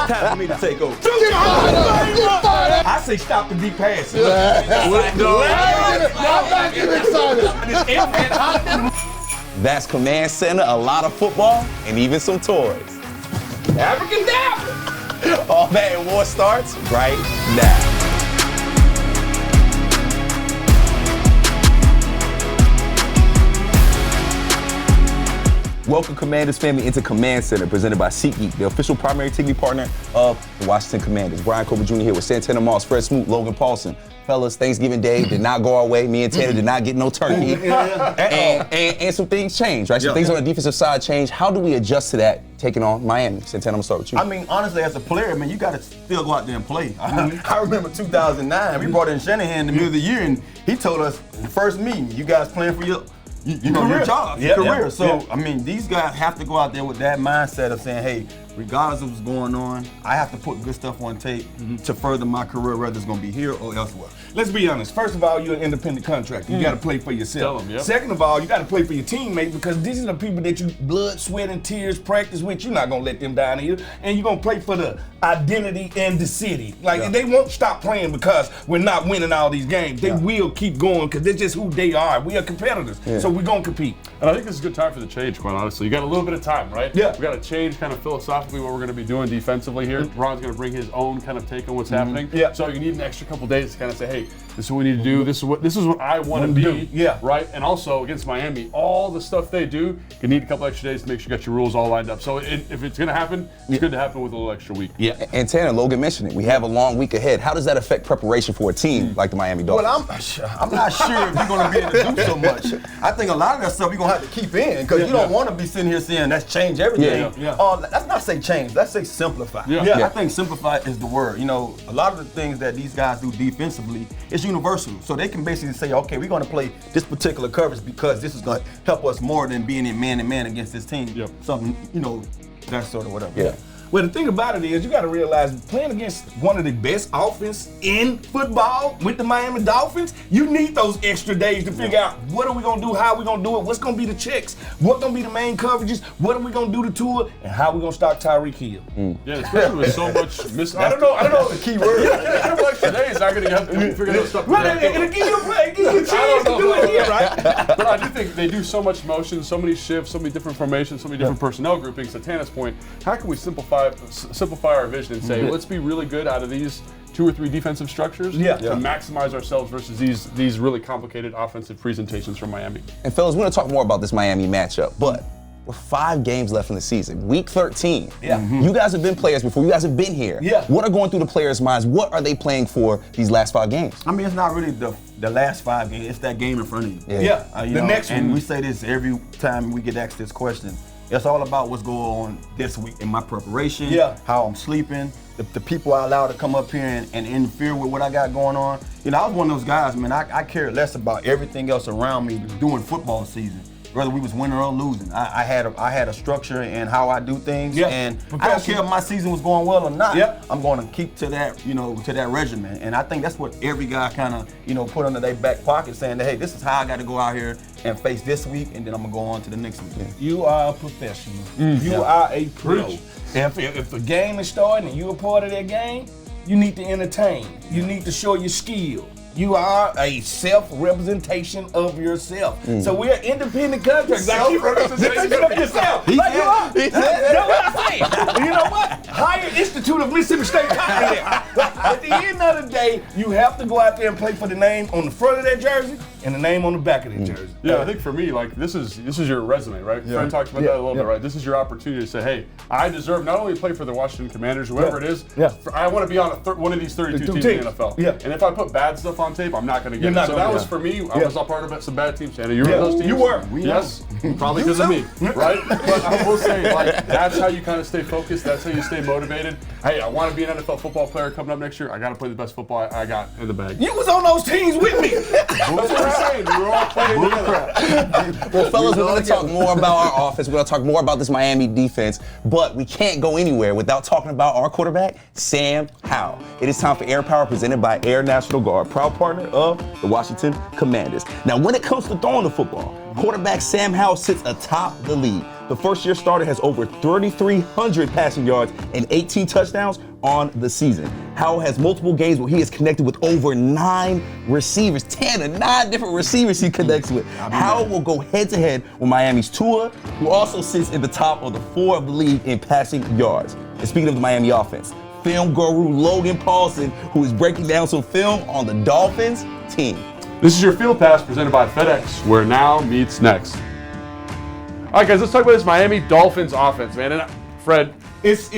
Time for me to take over. I say stop the deep passes. I'm not getting excited. That's Command Center, a lot of football, and even some toys. Abracadabra. All that and more starts right now. Welcome, Commanders family, into Command Center, presented by SeatGeek, the official primary TV partner of the Washington Commanders. Brian Colbert Jr. here with Santana Moss, Fred Smoot, Logan Paulson. Fellas, Thanksgiving Day did not go our way. Me and Tanner did not get no turkey. And some things changed, right? Some things on the defensive side changed. How do we adjust to that, taking on Miami? Santana, I'm going to start with you. I mean, honestly, as a player, man, you got to still go out there and play. I remember 2009, we brought in Shanahan in the middle of the year, and he told us, first meeting, you guys playing for your job, your career. So, I mean, these guys have to go out there with that mindset of saying, hey, regardless of what's going on, I have to put good stuff on tape to further my career, whether it's going to be here or elsewhere. Let's be honest. First of all, you're an independent contractor. You got to play for yourself. Tell 'em, Second of all, you got to play for your teammates because these are the people that you blood, sweat, and tears practice with. You're not going to let them down here. And you're going to play for the identity and the city. Like, they won't stop playing because we're not winning all these games. They will keep going because that's just who they are. We are competitors. So we're going to compete. And I think this is a good time for the change, quite honestly. You got a little bit of time, right? Yeah. We got to change kind of philosophically what we're going to be doing defensively here. Ron's going to bring his own kind of take on what's happening. Yeah. So you need an extra couple days to kind of say, hey, this is what we need to do. This is what I want to be. Yeah. Right. And also against Miami, all the stuff they do, you need a couple extra days to make sure you got your rules all lined up. So if it's going to happen, it's good to happen with a little extra week. Yeah. And Tanner, Logan mentioned it. We have a long week ahead. How does that affect preparation for a team like the Miami Dolphins? Well, I'm not sure if you're going to be able to do so much. I think a lot of that stuff you're going to have to keep in because you don't want to be sitting here saying that's change everything. Let's not say change. Let's say simplify. I think simplify is the word. You know, a lot of the things that these guys do defensively is universal. So they can basically say, okay, we're going to play this particular coverage because this is going to help us more than being in man-to-man against this team. Something, that sort of whatever. Well, the thing about it is you got to realize playing against one of the best offense in football with the Miami Dolphins, you need those extra days to figure out what are we going to do, how are we going to do it, what's going to be the checks, what's going to be the main coverages, what are we going to do to Tua, and how are we going to stop Tyreek Hill. Yeah, especially with so much I don't know the key word. A couple extra days, I'm going to have to figure that stuff out. Right, and give you a chance to do it here, right? But I do think they do so much motion, so many shifts, so many different formations, so many different personnel groupings. To Tana's point, how can we simplify our vision and say, let's be really good out of these 2 or 3 defensive structures to maximize ourselves versus these really complicated offensive presentations from Miami. And fellas, we're going to talk more about this Miami matchup, but with 5 games left in the season, week 13. You guys have been players before. You guys have been here. What are going through the players' minds? What are they playing for these last 5 games? I mean, it's not really the last 5 games. It's that game in front of you. The next one. And we say this every time we get asked this question. It's all about what's going on this week in my preparation, how I'm sleeping, the people I allow to come up here and interfere with what I got going on. I was one of those guys, man, I cared less about everything else around me during football season. Whether we was winning or losing, I had a structure in how I do things, and I don't care if my season was going well or not. I'm going to keep to that, to that regimen, and I think that's what every guy kind of, put under their back pocket, saying that, hey, this is how I got to go out here and face this week, and then I'm gonna go on to the next week. You are a professional. You are a pro. If the game is starting and you're a part of that game, you need to entertain. You need to show your skill. You are a self-representation of yourself. So we're independent contractors. Self-representation of yourself. Like you are. That's what I say. And you know what? Higher Institute of Mississippi State Cotton there. At the end of the day, you have to go out there and play for the name on the front of that jersey and the name on the back of that jersey. Yeah, I think for me, like this is your resume, right? Fred talked about that a little bit, right? This is your opportunity to say, hey, I deserve not only to play for the Washington Commanders, whoever it is, I want to be on one of these 32 teams in the NFL. And if I put bad stuff on tape, I'm not going to get it. So that was for me. I was a part of some bad teams. Shannon, you were in those teams? You were. Yes, probably because of me, right? But I will say, like, that's how you kind of stay focused. That's how you stay motivated. Hey, I want to be an NFL football player coming up next year. I got to play the best football I got in the bag. You was on those teams with me. That's what I'm saying. We were all playing together. Well, fellas, we're going to talk more about our offense. We're going to talk more about this Miami defense. But we can't go anywhere without talking about our quarterback, Sam Howell. It is time for Air Power, presented by Air National Guard, proud partner of the Washington Commanders. Now, when it comes to throwing the football, quarterback Sam Howell sits atop the league. the first-year starter has over 3,300 passing yards and 18 touchdowns on the season. Howell has multiple games where he is connected with over 9 receivers. 9 different receivers he connects with. Howell will go head-to-head with Miami's Tua, who also sits in the top of the 4 of the league in passing yards. And speaking of the Miami offense, film guru Logan Paulson, who is breaking down some film on the Dolphins team. This is your Field Pass presented by FedEx, where now meets next. All right, guys, let's talk about this Miami Dolphins offense, man. And Fred, it's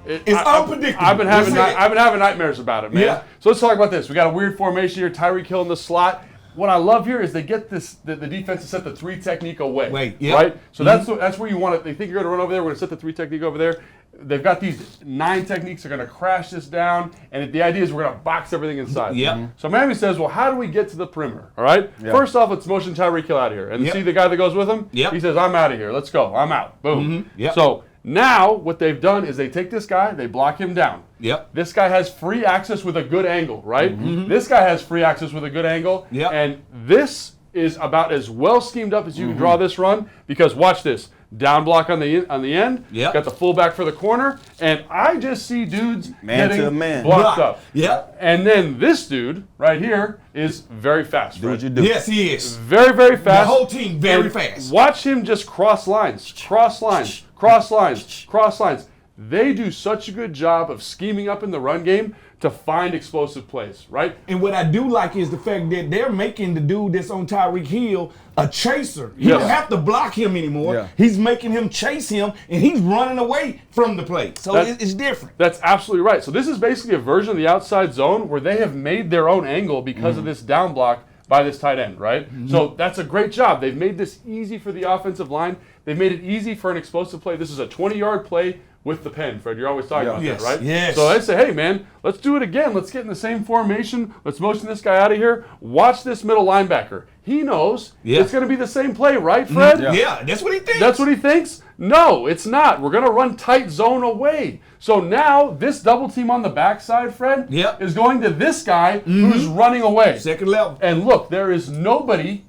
unpredictable. I've been having nightmares about it, man. Yeah. So let's talk about this. We got a weird formation here. Tyreek Hill in the slot. What I love here is they get the defense to set the 3 technique away. Right? So that's where you want it. They think you're going to run over there. We're going to set the 3 technique over there. They've got these 9 techniques. They're going to crash this down. And the idea is we're going to box everything inside. So Miami says, well, how do we get to the perimeter? All right? First off, let's motion Tyreek Hill out of here. And see the guy that goes with him? He says, I'm out of here. Let's go. I'm out. Boom. So now what they've done is they take this guy, they block him down. This guy has free access with a good angle, right? This guy has free access with a good angle. And this is about as well schemed up as you can draw this run, because watch this. Down block on the end. Got the fullback for the corner. And I just see dudes getting blocked up. And then this dude right here is very fast. Do what you do. Yes, he is. Very, very fast. The whole team very fast. Watch him just cross lines. They do such a good job of scheming up in the run game to find explosive plays, right? And what I do like is the fact that they're making the dude that's on Tyreek Hill a chaser. He don't have to block him anymore. He's making him chase him, and he's running away from the play. So it's different. That's absolutely right. So this is basically a version of the outside zone where they have made their own angle because of this down block by this tight end, right? So that's a great job. They've made this easy for the offensive line. They've made it easy for an explosive play. This is a 20-yard play with the pen, Fred. You're always talking about that, right? Yes. So I say, hey, man, let's do it again. Let's get in the same formation. Let's motion this guy out of here. Watch this middle linebacker. He knows it's going to be the same play, right, Fred? That's what he thinks. That's what he thinks? No, it's not. We're going to run tight zone away. So now this double team on the backside, Fred, is going to this guy who's running away. Second level. And look, there is nobody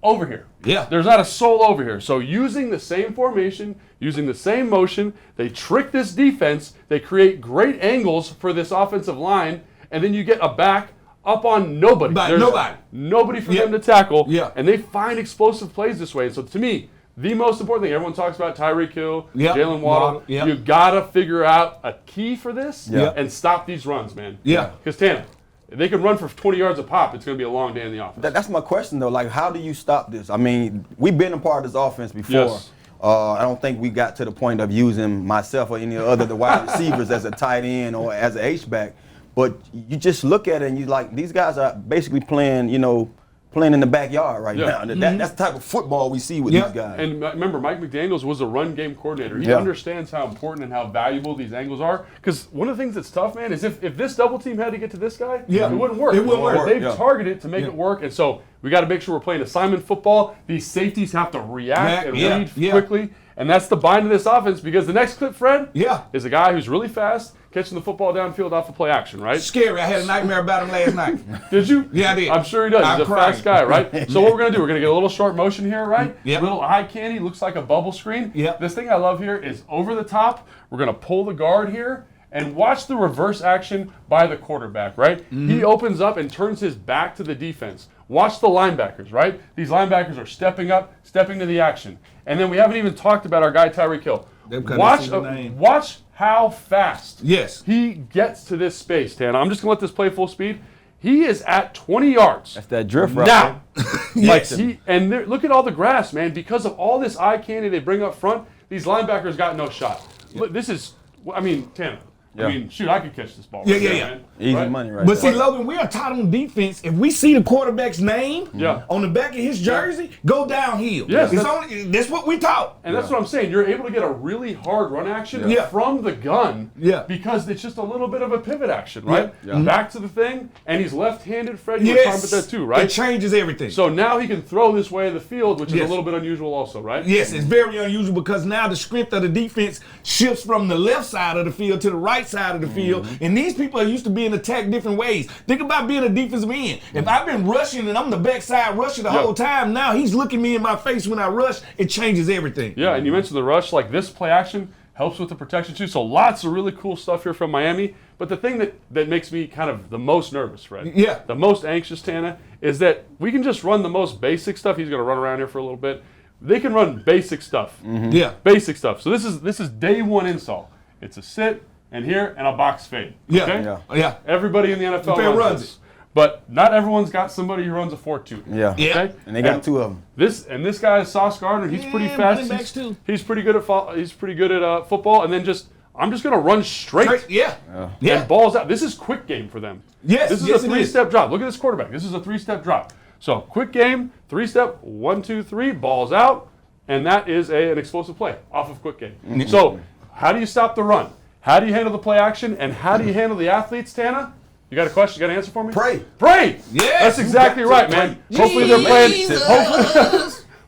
over here. There's not a soul over here. So using the same formation, using the same motion, they trick this defense. They create great angles for this offensive line, and then you get a back up on nobody. There's nobody for them to tackle, and they find explosive plays this way. And so to me, the most important thing, everyone talks about Tyreek Hill, Jalen Waddle. You got to figure out a key for this and stop these runs, man. Because Tanner, if they can run for 20 yards a pop, it's going to be a long day in the offense. That's my question, though. Like, how do you stop this? I mean, we've been a part of this offense before. I don't think we got to the point of using myself or any other the wide receivers as a tight end or as an H-back. But you just look at it and you like, these guys are basically playing, playing in the backyard right now. That's the type of football we see with these guys. And remember, Mike McDaniels was a run game coordinator. He understands how important and how valuable these angles are. Because one of the things that's tough, man, is if this double team had to get to this guy, it wouldn't work. It wouldn't work. They've targeted to make it work. And so we got to make sure we're playing assignment football. These safeties have to react and read quickly. And that's the bind of this offense, because the next clip, Fred, is a guy who's really fast, catching the football downfield off of play action, right? Scary. I had a nightmare about him last night. Did you? Yeah, I did. I'm sure he does. He's a fast guy, right? So what we're going to do, we're going to get a little short motion here, right? Little eye candy, looks like a bubble screen. This thing I love here is over the top. We're going to pull the guard here. And watch the reverse action by the quarterback, right? He opens up and turns his back to the defense. Watch the linebackers, right? These linebackers are stepping up, stepping to the action. And then we haven't even talked about our guy Tyreek Hill. Watch how fast he gets to this space, Tana. I'm just going to let this play full speed. He is at 20 yards. That's that drift right now. Look at all the grass, man. Because of all this eye candy they bring up front, these linebackers got no shot. Look, this is, Tana. I mean, shoot, I could catch this ball. Man. Easy money right But there. see, Logan, we are taught on defense. If we see the quarterback's name on the back of his jersey, go downhill. That's what we taught. And that's what I'm saying. You're able to get a really hard run action from the gun because it's just a little bit of a pivot action, right? Back to the thing, and he's left-handed, Fred. You were talking about that too, right? It changes everything. So now he can throw this way of the field, which is a little bit unusual also, right? Yes, it's very unusual because now the strength of the defense shifts from the left side of the field to the right right side of the field, and these people are used to being attacked different ways. Think about being a defensive end. If I've been rushing and I'm the backside rusher the whole time, now he's looking me in my face when I rush, it changes everything. Yeah, and you mentioned the rush, like this play action helps with the protection too. So lots of really cool stuff here from Miami. But the thing that makes me kind of the most nervous, right? Yeah. The most anxious, Tana, is that we can just run the most basic stuff. He's going to run around here for a little bit. They can run basic stuff. Yeah. Basic stuff. So this is day one install. It's a sit and here and a box fade. Yeah. Okay? Yeah. Everybody in the NFL runs this. But not everyone's got somebody who runs a 4-2. Yeah. Okay? And they got two of them. This guy is Sauce Gardner. He's pretty fast. He's pretty good at football. And then I'm just gonna run straight. Yeah. And balls out. This is quick game for them. Yes. This is a 3-step drop. Look at this quarterback. This is a 3-step drop. So quick game, 3-step, 1, 2, 3, balls out, and that is an explosive play off of quick game. So how do you stop the run? How do you handle the play action? And how do you handle the athletes, Tana? You got a question? You got an answer for me? Pray. Yes. That's exactly right, man. Hopefully they're playing.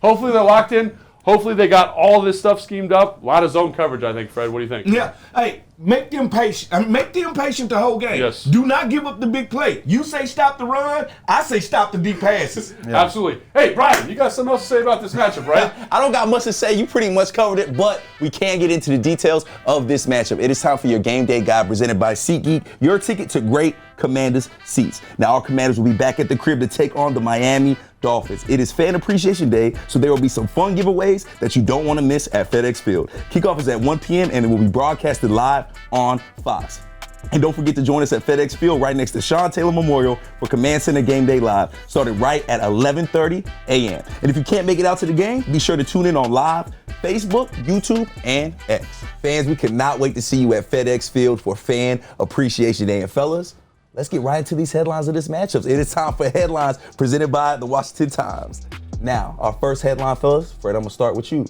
Hopefully they're locked in. Hopefully they got all this stuff schemed up. A lot of zone coverage, I think, Fred. What do you think? Yeah. Hey, make them patient. Make them patient the whole game. Yes. Do not give up the big play. You say stop the run. I say stop the deep passes. Absolutely. Hey, Brian, you got something else to say about this matchup, right? I don't got much to say. You pretty much covered it, but we can get into the details of this matchup. It is time for your game day guide presented by SeatGeek, your ticket to great Commanders seats. Now, our Commanders will be back at the crib to take on the Miami Dolphins. It is Fan Appreciation Day, so there will be some fun giveaways that you don't want to miss at FedEx Field. Kickoff is at 1 p.m. and it will be broadcasted live on Fox. And don't forget to join us at FedEx Field right next to Sean Taylor Memorial for Command Center Game Day Live, starting right at 11:30 a.m. And if you can't make it out to the game, be sure to tune in on live, Facebook, YouTube, and X. Fans, we cannot wait to see you at FedEx Field for Fan Appreciation Day. And fellas, let's get right into these headlines of this matchup. It is time for headlines presented by the Washington Times. Now, our first headline, fellas, Fred, I'm going to start with you.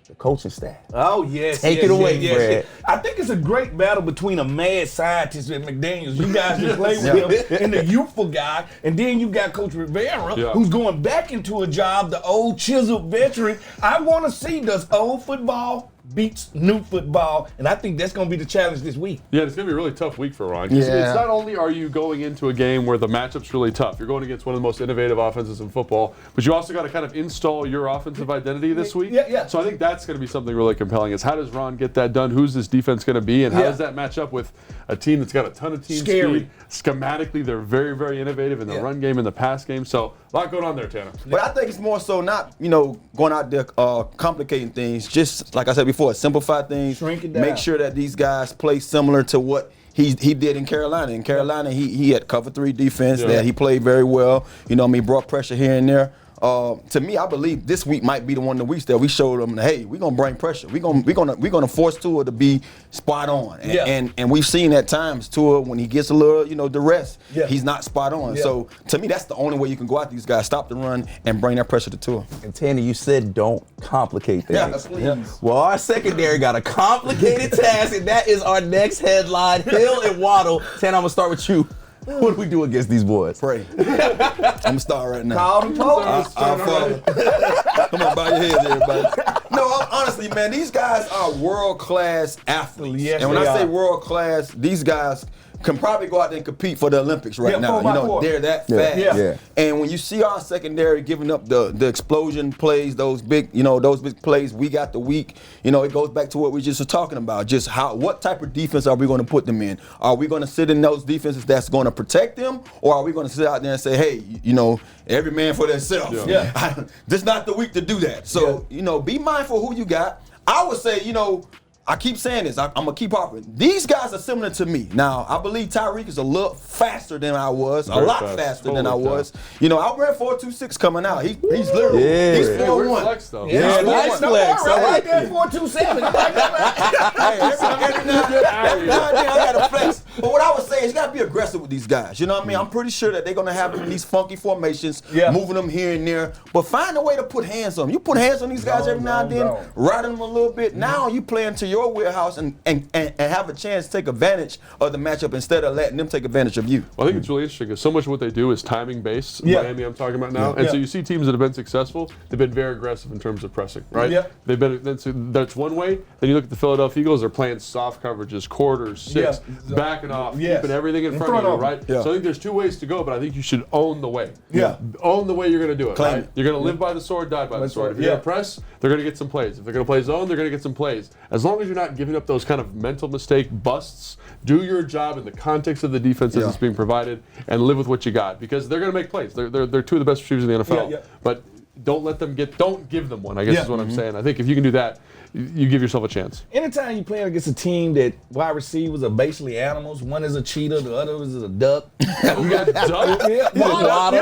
The coaching staff. Oh, yes. Take it away, Fred. I think it's a great battle between a mad scientist and McDaniels. You guys just play with him and the youthful guy. And then you got Coach Rivera, who's going back into a job, the old chiseled veteran. I want to see, does old football beats new football, and I think that's going to be the challenge this week. Yeah, it's going to be a really tough week for Ron. It's not only are you going into a game where the matchup's really tough, you're going against one of the most innovative offenses in football, but you also got to kind of install your offensive identity this week. So I think that's going to be something really compelling is how does Ron get that done? Who's this defense going to be, and how does that match up with a team that's got a ton of team speed? Schematically, they're very, very innovative in the run game and the pass game, so a lot going on there, Tanner. But I think it's more so not, going out there complicating things, just like I said before, simplify things, shrink it down. Make sure that these guys play similar to what he did in Carolina. In Carolina, he had cover 3 defense that he played very well. Brought pressure here and there. To me, I believe this week might be the one of the weeks that we showed them, hey, we're gonna bring pressure. We're gonna force Tua to be spot on. And we've seen at times Tua, when he gets a little, the rest, he's not spot on. So to me, that's the only way you can go at these guys, stop the run and bring that pressure to Tua. And Tanner, you said don't complicate things. Please. Well, our secondary got a complicated task, and that is our next headline, Hill and Waddle. Tanner, I'm gonna start with you. What do we do against these boys? Pray. I'm gonna start right now. Call them focus. Come on, bow your heads, everybody. No, honestly, man, these guys are world-class athletes. Yes, and when I say world-class, these guys can probably go out there and compete for the Olympics right now. They're that fast. And when you see our secondary giving up the explosion plays, those big plays we got the week, it goes back to what we just were talking about. Just what type of defense are we going to put them in? Are we going to sit in those defenses that's going to protect them, or are we going to sit out there and say, hey, every man for themselves? This is not the week to do that. So, be mindful who you got. I would say, I keep saying this. I'm going to keep harping. These guys are similar to me. Now, I believe Tyreek is a little faster than I was, a lot faster than I was. I ran 4.26 coming out. He's literally, he's 4.1. Flex, though. Nice flex. I like that 4.27. Every now and then I got to flex. But what I would say it's got to be aggressive with these guys. You know what I mean? I'm pretty sure that they're going to have them in these funky formations, moving them here and there. But find a way to put hands on them. You put hands on these guys every now and then, riding them a little bit. Now you play into your warehouse and have a chance to take advantage of the matchup instead of letting them take advantage of you. Well, I think it's really interesting because so much of what they do is timing based. Miami, I'm talking about now. And so you see teams that have been successful, they've been very aggressive in terms of pressing, right? They've been, that's one way. Then you look at the Philadelphia Eagles, they're playing soft coverages, quarters, six, backing off, keeping everything in front of you, right? So I think there's two ways to go, but I think you should own the way. Own the way you're going to do it, right? You're going to live by the sword, die by the sword. If you're going to press, they're going to get some plays. If they're going to play zone, they're going to get some plays. As long as you're not giving up those kind of mental mistake busts, do your job in the context of the defense that's being provided and live with what you got, because they're going to make plays. They're two of the best receivers in the NFL. But don't let them don't give them one, I guess is what I'm saying. I think if you can do that, you give yourself a chance. Anytime you play against a team that wide receivers are basically animals, one is a cheetah, the other is a duck. You got duck? Waddle.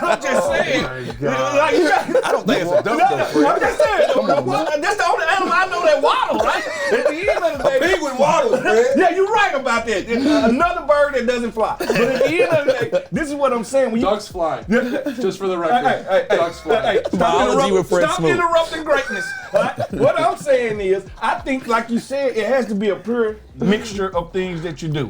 I'm just saying. I don't think it's a duck, though. I'm just saying. That's the only animal I know that waddle, right? At the end of the day. A penguin waddles, Fred. Yeah, you're right about that. Another bird that doesn't fly. But at the end of the day, this is what I'm saying. Ducks fly. Just for the record. Ducks fly. Stop interrupting greatness. What I'm saying is, I think, like you said, it has to be a pure mixture of things that you do.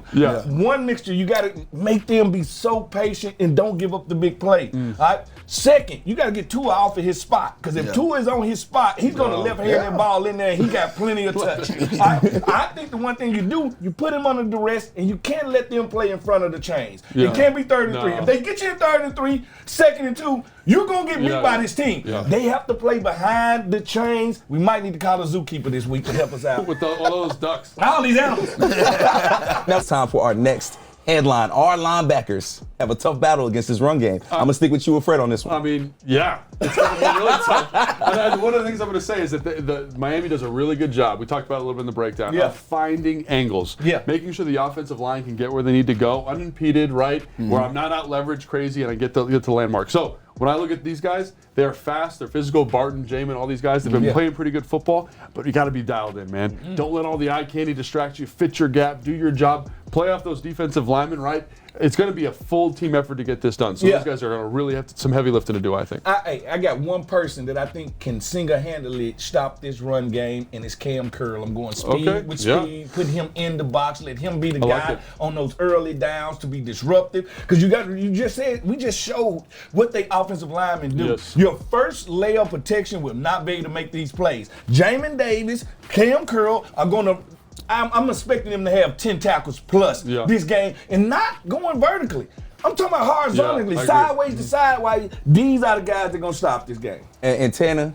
One mixture, you got to make them be so patient and don't give up the big play. All right? Second, you got to get Tua off of his spot, because if Tua is on his spot, he's going to left hand that ball in there, and he got plenty of touch. I think the one thing you do, you put him under duress, and you can't let them play in front of the chains. It can't be 3rd and 3. If they get you in 3rd and 3, 2nd and 2, you're going to get beat by this team. They have to play behind the chains. We might need to call a zookeeper this week to help us out. With all those ducks. All these animals. Now it's time for our next headline. Our linebackers have a tough battle against this run game. I'm going to stick with you and Fred on this one. I mean, it's going to be really tough. And one of the things I'm going to say is that the Miami does a really good job. We talked about it a little bit in the breakdown of finding angles, making sure the offensive line can get where they need to go, unimpeded, right? Where I'm not out leverage crazy and I get to the landmark. So when I look at these guys, they're fast, they're physical. Barton, Jamin, all these guys, they've been playing pretty good football, but you got to be dialed in, man. Don't let all the eye candy distract you. Fit your gap, do your job, play off those defensive linemen, right? It's going to be a full team effort to get this done. So those guys are going to really have some heavy lifting to do, I think. I got one person that I think can single-handedly stop this run game, and it's Cam Curl. I'm going speed with speed, put him in the box, let him be the guy on those early downs to be disruptive. Because we just showed what they offensive linemen do. Your first layer of protection will not be able to make these plays. Jamin Davis, Cam Curl are going to. I'm expecting them to have 10 tackles plus this game, and not going vertically. I'm talking about horizontally, sideways to sideways. These are the guys that are going to stop this game. And Tanner,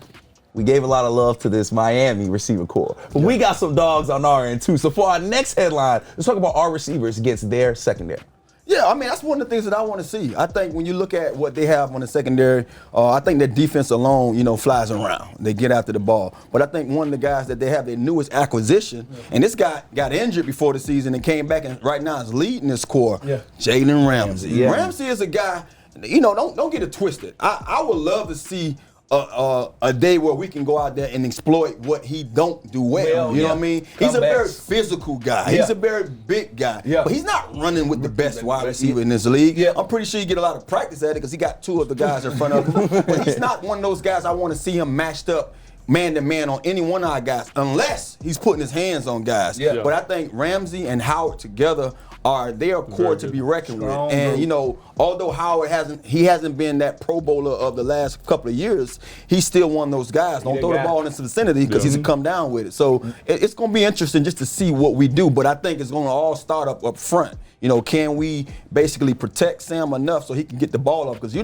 we gave a lot of love to this Miami receiver core, but we got some dogs on our end too. So for our next headline, let's talk about our receivers against their secondary. Yeah, I mean, that's one of the things that I want to see. I think when you look at what they have on the secondary, I think their defense alone, flies around. They get after the ball. But I think one of the guys that they have, their newest acquisition, and this guy got injured before the season and came back and right now is leading this core, Jalen Ramsey. Ramsey is a guy, don't get it twisted. I would love to see a day where we can go out there and exploit what he don't do well. You know what I mean? He's a very physical guy. He's a very big guy. But he's not running with the best wide receiver in this league. I'm pretty sure you get a lot of practice at it because he got two of the guys in front of him. But he's not one of those guys I want to see him matched up man-to-man on any one of our guys unless he's putting his hands on guys. But I think Ramsey and Howard together they are core to be reckoned with. And although Howard hasn't been that Pro Bowler of the last couple of years, he's still one of those guys. Don't throw the ball into the vicinity because he's come down with it. So it's going to be interesting just to see what we do. But I think it's going to all start up front. Can we basically protect Sam enough so he can get the ball up? Because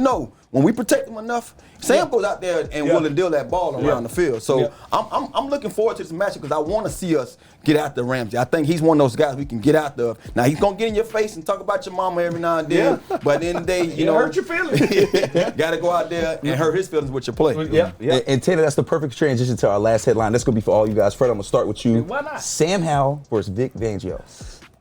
when we protect him enough, Sam goes out there and will deal that ball around the field. So I'm looking forward to this matchup because I want to see us get after Ramsey. I think he's one of those guys we can get out there. Now he's gonna get in your face and talk about your mama every now and then. But at the end of the day, hurt your feelings. Got to go out there and hurt his feelings with your play. And Tanner, that's the perfect transition to our last headline. That's gonna be for all you guys. Fred, I'm gonna start with you. Why not? Sam Howell versus Vic Fangio.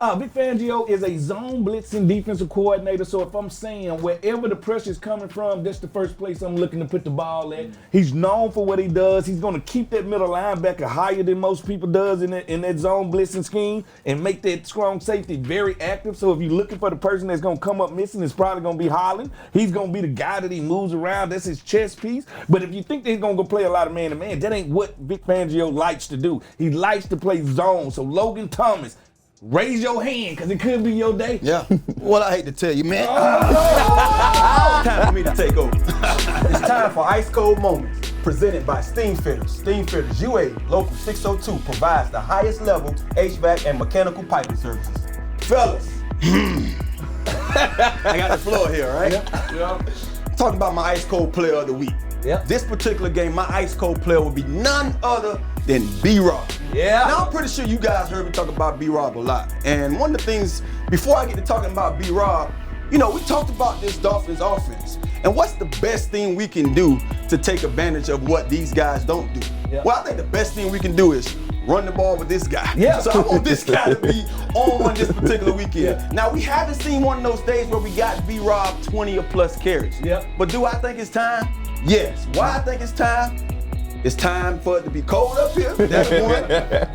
Vic Fangio is a zone blitzing defensive coordinator, so if I'm saying wherever the pressure is coming from, that's the first place I'm looking to put the ball at. He's known for what he does. He's going to keep that middle linebacker higher than most people does in that zone blitzing scheme and make that strong safety very active. So if you're looking for the person that's going to come up missing, it's probably going to be Holland. He's going to be the guy that he moves around. That's his chess piece. But if you think that he's going to go play a lot of man-to-man, that ain't what Vic Fangio likes to do. He likes to play zone. So Logan Thomas, raise your hand, because it could be your day. Yeah. Well, I hate to tell you, man. It's time for me to take over. It's time for Ice Cold Moments, presented by Steam Fitters. Steam Fitters UA Local 602 provides the highest level HVAC and mechanical piping services. Fellas, I got the floor here, right? Yeah. Talk about my Ice Cold Player of the Week. Yeah. This particular game, my Ice Cold Player will be none other than B-Rob. Yeah. Now, I'm pretty sure you guys heard me talk about B-Rob a lot. And one of the things, before I get to talking about B-Rob, we talked about this Dolphins offense. And what's the best thing we can do to take advantage of what these guys don't do? Yeah. Well, I think the best thing we can do is run the ball with this guy. Yeah. So I want this guy to be on this particular weekend. Yeah. Now, we haven't seen one of those days where we got B-Rob 20 or plus carries. Yeah. But do I think it's time? Yes. Why I think it's time? It's time for it to be cold up here. That's one.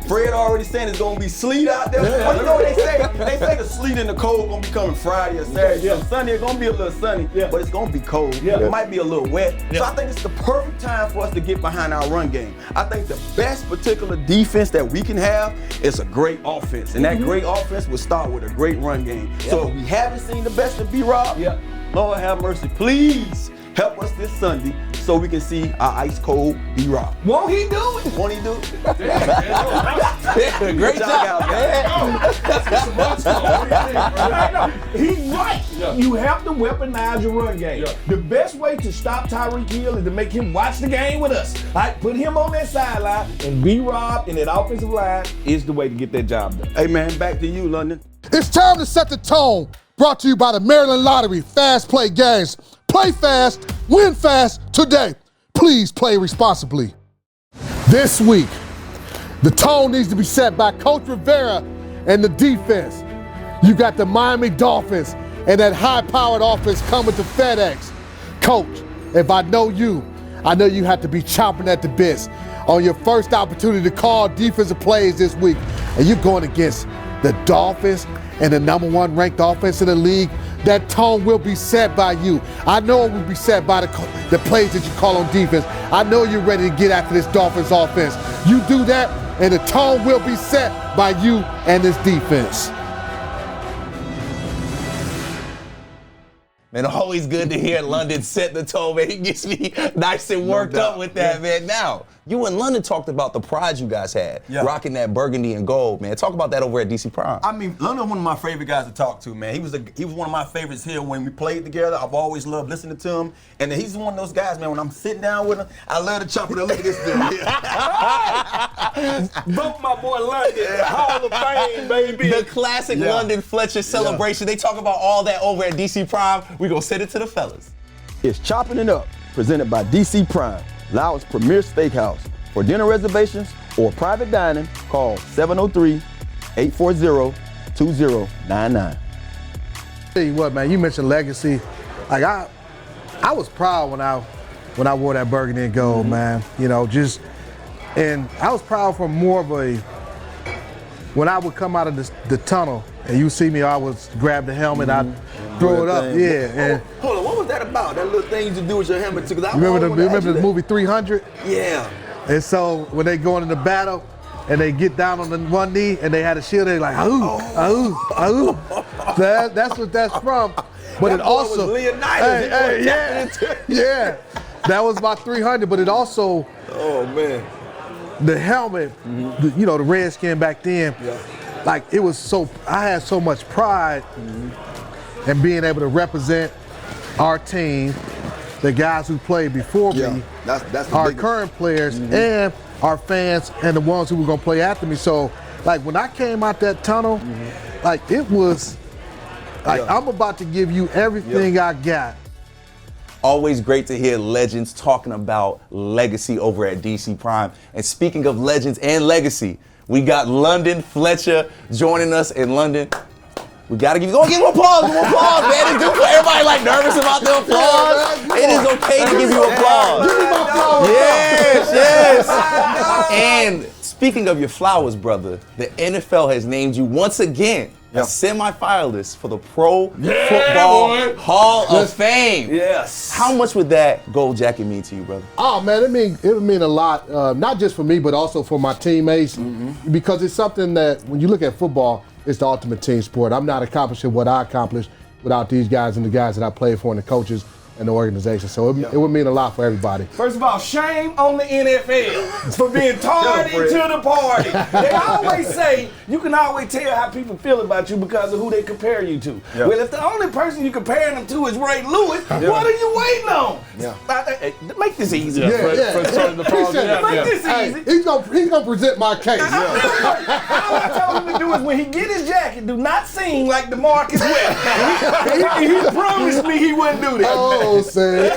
Fred already saying it's gonna be sleet out there. Well, you know what they say? They say the sleet and the cold gonna be coming Friday or Saturday. Yeah. Sunday, it's gonna be a little sunny, but it's gonna be cold. Yeah. It might be a little wet. Yeah. So I think it's the perfect time for us to get behind our run game. I think the best particular defense that we can have is a great offense. And that great offense will start with a great run game. Yeah. So if we haven't seen the best of B-Rob, Lord have mercy, please help us this Sunday so we can see our ice cold B-Rob. Won't he do it? Won't he do it? Great job, man. He's right. Yeah. You have to weaponize your run game. Yeah. The best way to stop Tyreek Hill is to make him watch the game with us. Put him on that sideline, and B-Rob in that offensive line is the way to get that job done. Hey, man, back to you, London. It's time to set the tone. Brought to you by the Maryland Lottery. Fast play games. Play fast, win fast today. Please play responsibly. This week, the tone needs to be set by Coach Rivera and the defense. You got the Miami Dolphins and that high-powered offense coming to FedEx. Coach, if I know you have to be chomping at the bits on your first opportunity to call defensive plays this week, and you're going against the Dolphins and the #1 ranked offense in the league. That tone will be set by you. I know it will be set by the plays that you call on defense. I know you're ready to get after this Dolphins offense. You do that, and the tone will be set by you and this defense. Man, always good to hear London set the tone, man. He gets me nice and worked up with that, man. Now, you and London talked about the pride you guys had, rocking that burgundy and gold, man. Talk about that over at DC Prime. I mean, London, one of my favorite guys to talk to, man. He was one of my favorites here when we played together. I've always loved listening to him. And he's one of those guys, man, when I'm sitting down with him, I love to chop it up. Look at this dude here. Vote my boy London, Hall of Fame, baby. The classic London Fletcher celebration. They talk about all that over at DC Prime. We're going to send it to the fellas. It's Chopping It Up, presented by DC Prime, Loudoun's premier steakhouse. For dinner reservations or private dining, call 703-840-2099. Tell you what, man, you mentioned legacy. Like I was proud when I wore that burgundy and gold, man. And I was proud for more of when I would come out of the tunnel and you see me, I would grab the helmet, I'd throw it up, and hold on, what was that about? That little thing you do with your helmet too? Remember the movie 300? Yeah. And so when they go into the battle and they get down on the one knee and they had a shield, they're like, ahoo. That's what that's from. But it also, was Leonidas. Yeah. That was my 300, but it also, the helmet, the Redskin back then, like it was I had so much pride in being able to represent our team, the guys who played before me, that's our current players, and our fans, and the ones who were gonna play after me. So, like when I came out that tunnel, like it was, like I'm about to give you everything I got. Always great to hear legends talking about legacy over at DC Prime. And speaking of legends and legacy, We got London Fletcher joining us in London. We gotta give him applause, man. It's due for everybody like nervous about the applause. It is okay to give you applause. Give me my flowers. Yes. And speaking of your flowers, brother, the NFL has named you once again a semi-finalist for the Pro Football Hall of Fame. Yes. How much would that gold jacket mean to you, brother? Oh man, it would mean a lot, not just for me, but also for my teammates, because it's something that when you look at football, it's the ultimate team sport. I'm not accomplishing what I accomplished without these guys and the guys that I played for and the coaches and the organization. So it would mean a lot for everybody. First of all, shame on the NFL for being tardy to the party. They always say you can always tell how people feel about you because of who they compare you to. Well, if the only person you're comparing them to is Ray Lewis, what are you waiting on? Make this easy. Make this easy. He's gonna present my case. All I told him to do is when he get his jacket, do not sing like DeMarcus West. He promised me he wouldn't do that. Say.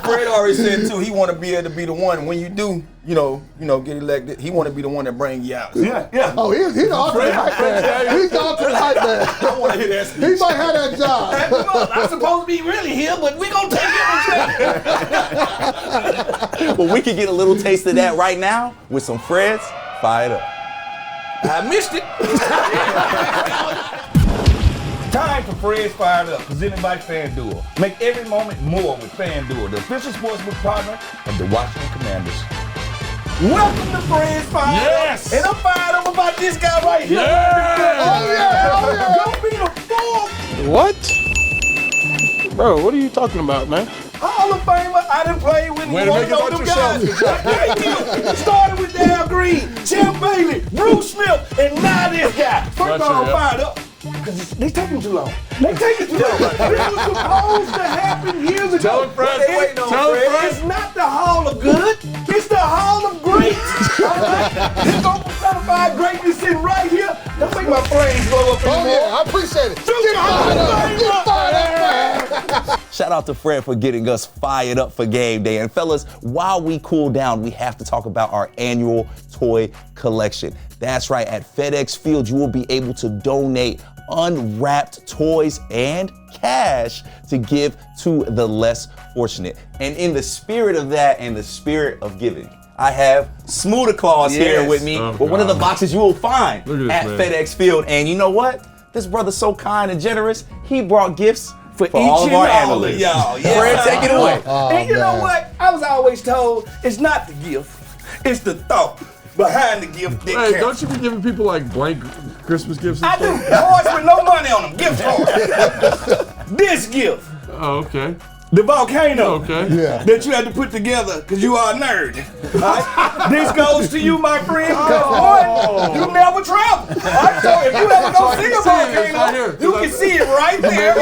Fred already said too. He want to be able to be the one when you do, get elected. He want to be the one that bring you out. Yeah. Oh, he's the ultimate hype man. He's the ultimate hype man. I want to hear that speech. He might have that job. I'm supposed to be really here, but we gonna take it. Well, we could get a little taste of that right now with some Freds Fired Up. I missed it. Time for Fred's Fired Up, presented by FanDuel. Make every moment more with FanDuel, the official sportsbook partner of the Washington Commanders. Welcome to Fred's Fired Up. And I'm fired up about this guy right here. Don't be a fool. What? Bro, what are you talking about, man? Hall of Famer, I done played with one of them guys. Started with Dale Green, Champ Bailey, Bruce Smith, and now this guy. First of all, I'm fired up. Because they taking too long. This was supposed to happen years ago. Tell him, Fred. It's not the Hall of Good. It's the Hall of Great. This open certified greatness sitting right here. Don't make my flames blow up anymore. I appreciate it. Get fired up. Shout out to Fred for getting us fired up for game day. And fellas, while we cool down, we have to talk about our annual toy collection. That's right, at FedEx Field, you will be able to donate unwrapped toys and cash to give to the less fortunate. And in the spirit of that and the spirit of giving, I have Smootaclaus here with me with one of the boxes you will find at FedEx Field. And you know what? This brother's so kind and generous, he brought gifts for each all of and our all analysts. of y'all. Fred, take it away. And you know what? I was always told it's not the gift, it's the thought behind the gift that counts. Don't you be giving people like blank Christmas gifts? I do. Toys with no money on them. Gift cards. This gift. Oh, okay. The volcano that you had to put together because you are a nerd. Right? This goes to you, my friend, because one, you never travel. Right? So if you ever go see a volcano, you can see it right there.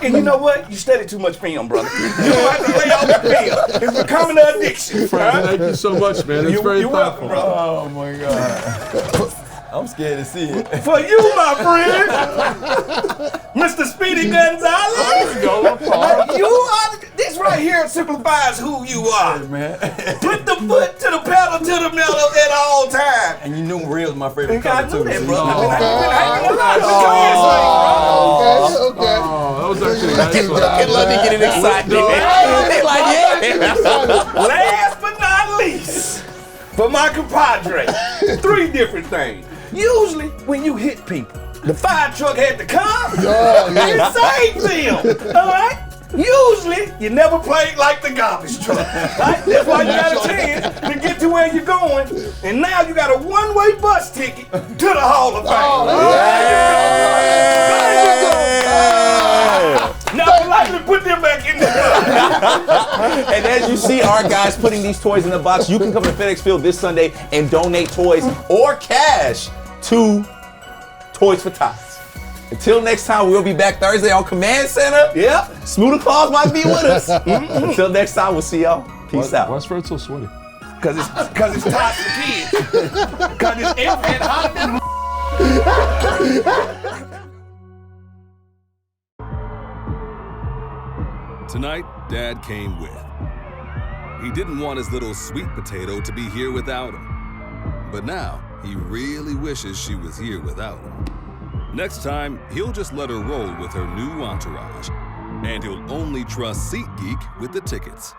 And you know what? You study too much film, brother. You have to lay off the film. It's becoming an addiction. Fred, thank you so much, man. It's very thoughtful. Welcome, brother. Oh my God. I'm scared to see it. For you, my friend, Mr. Speedy Gonzalez. You are, this right here simplifies who you are. Hey, man. Put the foot to the pedal to the metal at all times. And you knew real is my favorite color too. That, So brother. you know. Okay. Oh, that was actually nice. Look at Lundy getting excited. They like, Last but not least, for my compadre, 3 different things. Usually, when you hit people, the fire truck had to come and save them. All right? Usually, you never played like the garbage truck. Right? That's why you got a chance to get to where you're going. And now you got a one-way bus ticket to the Hall of Fame. Now I'd like to put them back in there. And as you see our guys putting these toys in the box, you can come to FedEx Field this Sunday and donate toys or cash to Toys for Tots. Until next time, we'll be back Thursday on Command Center. Yep. Smootaclaus might be with us. Until next time, we'll see y'all. Peace out. Why's Fred so sweaty? Cause it's tots for kids. Cause it's infant hot. Tonight, Dad came with. He didn't want his little sweet potato to be here without him. But now, he really wishes she was here without him. Next time, he'll just let her roll with her new entourage. And he'll only trust SeatGeek with the tickets.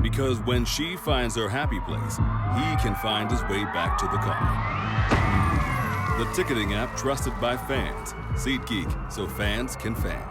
Because when she finds her happy place, he can find his way back to the car. The ticketing app trusted by fans. SeatGeek, so fans can fan.